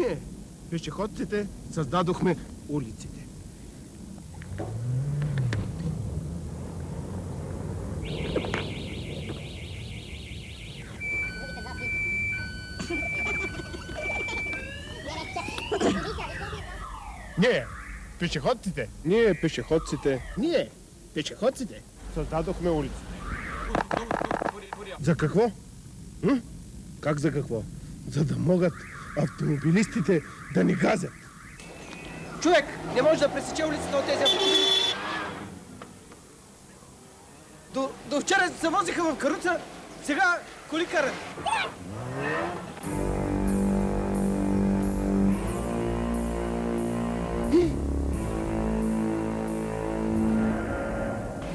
Ние, пешеходците, създадохме улиците. Ние, пешеходците. Ние, пешеходците. Ние, пешеходците, Създадохме улиците. За какво? Как за какво? За да могат автомобилистите да ни газят. човек не може да пресече улицата от тези автомобили. До вчера се возиха в каруца, сега коли карат.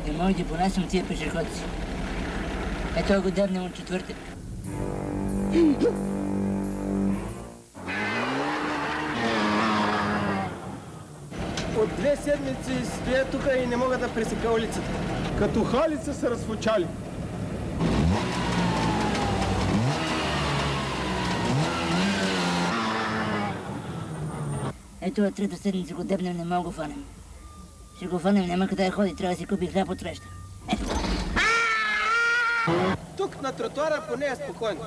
Не мога да понасям тия пешеходци. Ето го дебнем от четвъртък. От 2 седмици стоя тук и не мога да пресека улицата. Като халица са разфочали. Ето от трета седмица го дебнем, не мога го фанем. Ще го фанем, няма къде да ходи, трябва да си купи хляб от среща. Тук на тротуара поне е спокойно.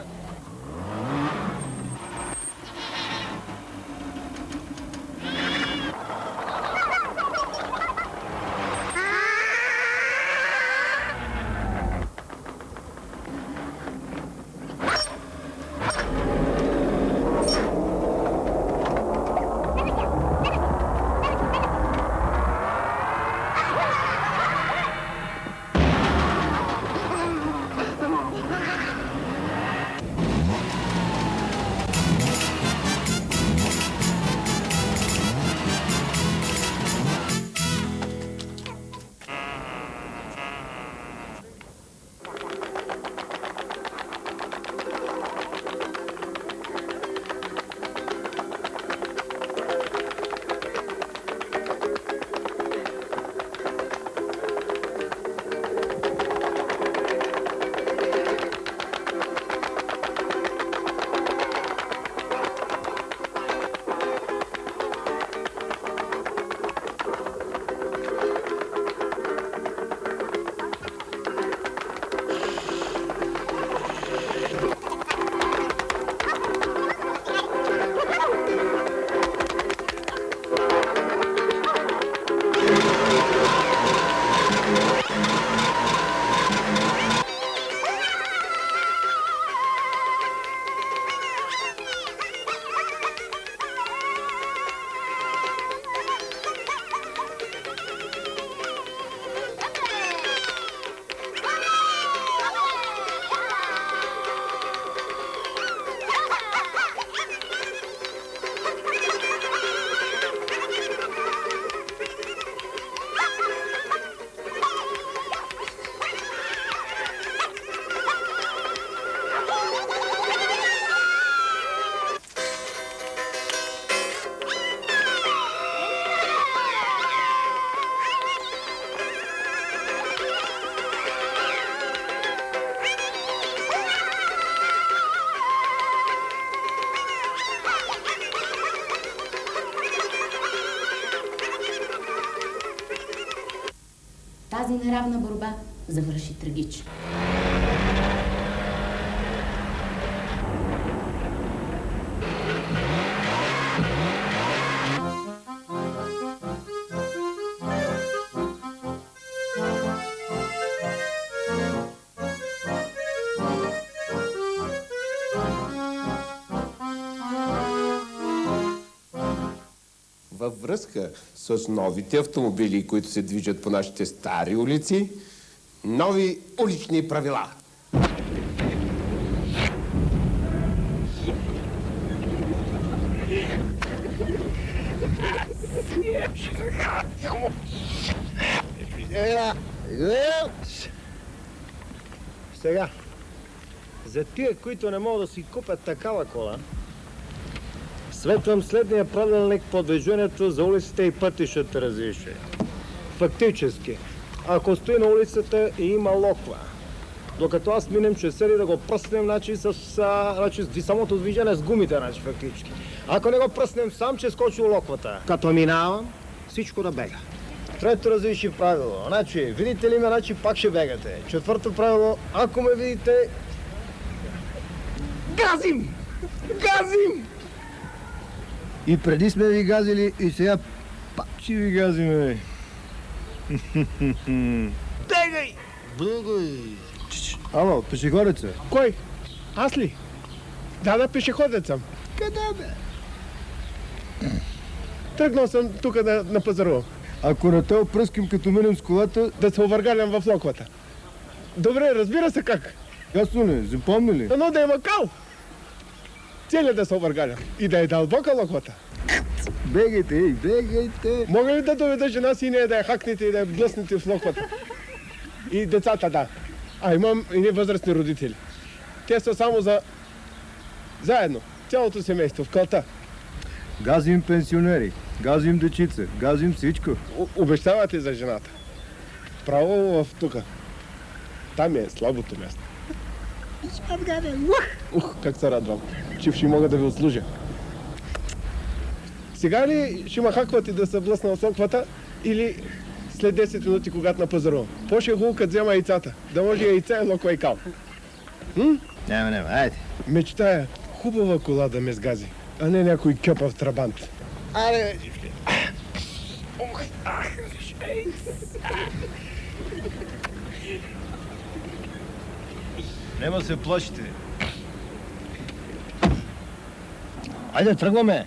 Тази неравна борба завърши трагично. Във връзка с новите автомобили, които се движат по нашите стари улици, нови улични правила. Сега, за тия, които не могат да си купят такава кола, светвам следния правилник по движението за улиците и пътищата разрешение. Фактически, ако стои на улицата и има локва, докато аз минем, ще седи да го пръснем, значи, с самото движение с гумите, значи, фактически. Ако не го пръснем сам, че скочи у локвата. Като минавам, всичко да бега. Трето разреши правило. Значи, видите ли ме, значи пак ще бегате. Четвърто правило, ако ме видите, газим! Газим! И преди сме ви газили, и сега пак ще ви газиме. Бегай! Бегай! Ало, пешеходеца. Кой? Аз ли? Да, пешеходец съм. Къде бе? Тръгнал съм тук на пазарувам. Ако не те опръскам като минем с колата, Да се овъргалям в локвата. Добре, разбира се как. ясно ли, запомни ли? Но да има кал. Целият да се овъргалям. И да е дълбока локвата. Бегайте, ей, бегайте! Мога ли да доведа жена си и нея да я хакнете и да я блъснете в локвата? И децата, да. А имам и не възрастни родители. Те са само за... Заедно. Цялото семейство в калта. Газим пенсионери, газим дечица, газим всичко. Обещавате за жената. Право в тука. Там е слабото място. Ух, как се радвам, че ще мога да ви отслужа. Сега ли ще ма хаквате да се блъсна в локвата или след 10 минути, когато напазарувам? По-ще хубаво, като взема яйцата. Да може яйца и локва и кал. Няма, айде. Мечтая хубава кола да ме сгази, а не някой кьопав трабант. Аре, Нема се плашите. Айде, тръгваме.